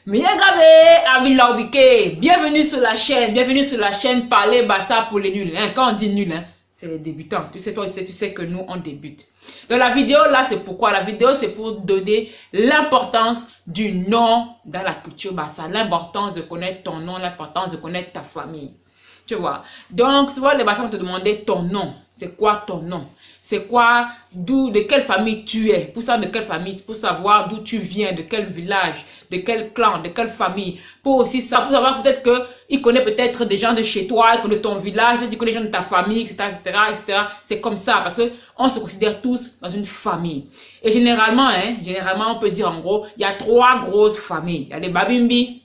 Bienvenue sur la chaîne Parler Bassa pour les nuls. Quand on dit nul, c'est les débutants. Tu sais, toi, tu sais que nous, on débute. Dans la vidéo, là, c'est pourquoi? La vidéo, c'est pour donner l'importance du nom dans la culture Bassa. L'importance de connaître ton nom, l'importance de connaître ta famille. Tu vois. Donc, tu vois, les Bassa vont te demander ton nom. C'est quoi ton nom? C'est quoi, de quelle famille tu es? Pour savoir de quelle famille, pour savoir d'où tu viens, de quel village, de quel clan, de quelle famille. Pour aussi ça, pour savoir peut-être qu'il connaît peut-être des gens de chez toi, il connaît ton village, il connaît des gens de ta famille, etc., etc. C'est comme ça, parce que on se considère tous dans une famille. Et généralement, on peut dire en gros, il y a trois grosses familles. Il y a les Babimbi,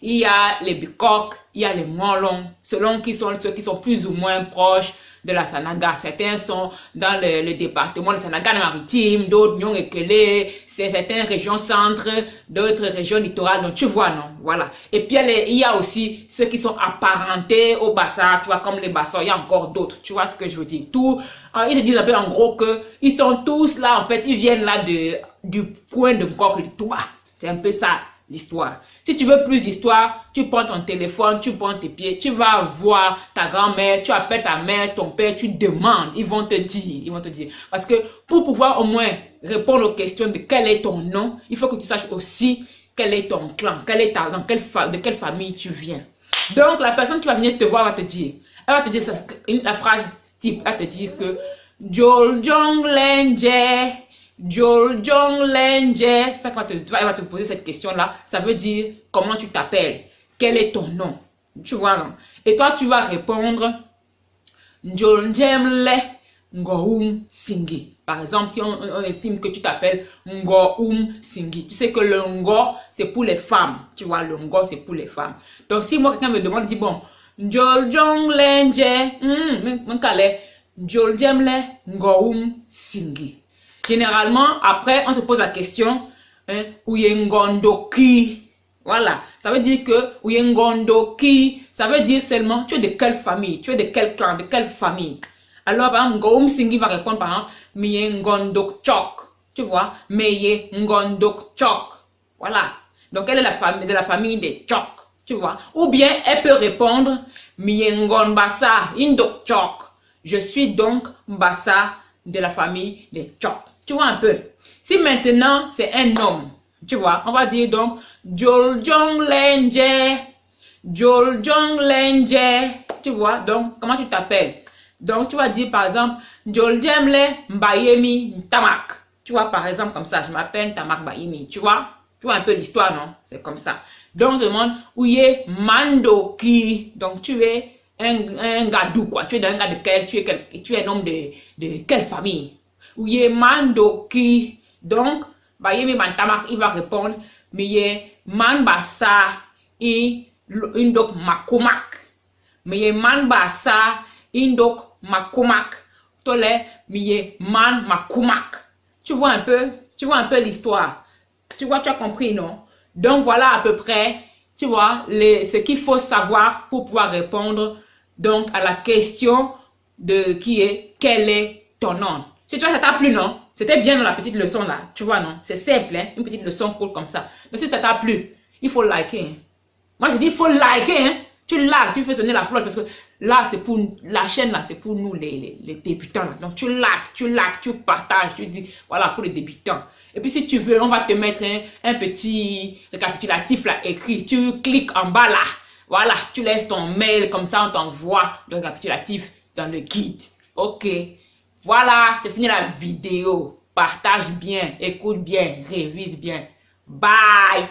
il y a les Bikok, il y a les Mwalong, selon ceux qui sont plus ou moins proches de la Sanaga. Certains sont dans le département de Sanaga maritime, d'autres Nyong et Kele, c'est certaines régions centres, d'autres régions littorales, donc tu vois, non? Voilà. Et puis il y a aussi ceux qui sont apparentés au Bassa, tu vois, comme les Bassa, il y a encore d'autres, tu vois ce que je veux dire? Ils se disent un peu en gros que ils sont tous là, en fait, ils viennent là du coin de Ngok, toi. C'est un peu ça. L'histoire. Si tu veux plus d'histoire, tu prends ton téléphone, tu prends tes pieds, tu vas voir ta grand-mère, tu appelles ta mère, ton père, tu demandes, ils vont te dire. Parce que pour pouvoir au moins répondre aux questions de quel est ton nom, il faut que tu saches aussi quel est ton clan, de quelle famille tu viens. Donc la personne qui va venir te voir va te dire, la phrase type, elle va te dire que Jol Jong Lenje. Jol Jong Lenje, ça elle va te poser cette question-là, ça veut dire comment tu t'appelles, quel est ton nom, tu vois, non? Et toi, tu vas répondre Jol Jemle Ngoum Singi. Par exemple, si on estime que tu t'appelles Ngoum Singi, tu sais que le Ngo, c'est pour les femmes, tu vois, le Ngo, c'est pour les femmes. Donc, si moi, quelqu'un me demande, dit bon, Jol Jong Lenje, mon calais, Jol Jemle Ngoum Singi. Généralement, après, on se pose la question, Uyengondoki. Voilà. Ça veut dire que Uyengondoki, ça veut dire seulement, tu es de quelle famille, tu es de quel clan, de quelle famille. Alors, par exemple, Ngoum Singi va répondre, par exemple, Miyengondok Chok. Tu vois, Miyengondok Chok. Voilà. Donc, elle est de la famille des Chok. Tu vois. Ou bien, elle peut répondre, Miyengon Bassa Indok Chok. Je suis donc Bassa de la famille des Chok. Tu vois un peu. Si maintenant c'est un homme, tu vois, on va dire donc Jol Jong Lenje. Jol Jong Lenje. Tu vois, donc comment tu t'appelles? Donc tu vas dire par exemple Jol Jemle Mbayemi Tamak. Tu vois, par exemple comme ça, je m'appelle Tamak Bayemi. Tu vois un peu l'histoire, non? C'est comme ça. Donc je demande où est Mandoki. Donc tu es un gadou, quoi. Tu es un gars de quel, tu es un homme de quelle famille? Ouye Mandoki. Donc, Bayemi Bantamak, il va répondre, Miye Manbasa Indok Makomak. Miye Manbasa Indok Makomak. Tole, Miye Man Makomak. Tu vois un peu l'histoire. Tu vois, tu as compris, non? Donc, voilà à peu près, tu vois, ce qu'il faut savoir pour pouvoir répondre donc à la question de quel est ton nom. Si tu vois, ça t'a plu, non? C'était bien dans la petite leçon là, tu vois, non? C'est simple, hein? Une petite leçon cool comme ça. Mais si ça t'a plu, il faut liker. Hein? Moi, je dis, il faut liker, hein? Tu likes, tu fais sonner la cloche parce que là, c'est pour la chaîne là, c'est pour nous les débutants. Là. Donc, tu likes, tu partages, tu dis, voilà, pour les débutants. Et puis, si tu veux, on va te mettre un petit récapitulatif là écrit. Tu cliques en bas là. Voilà, tu laisses ton mail, comme ça on t'envoie le récapitulatif dans le guide. Ok, voilà, c'est fini la vidéo. Partage bien, écoute bien, révise bien. Bye!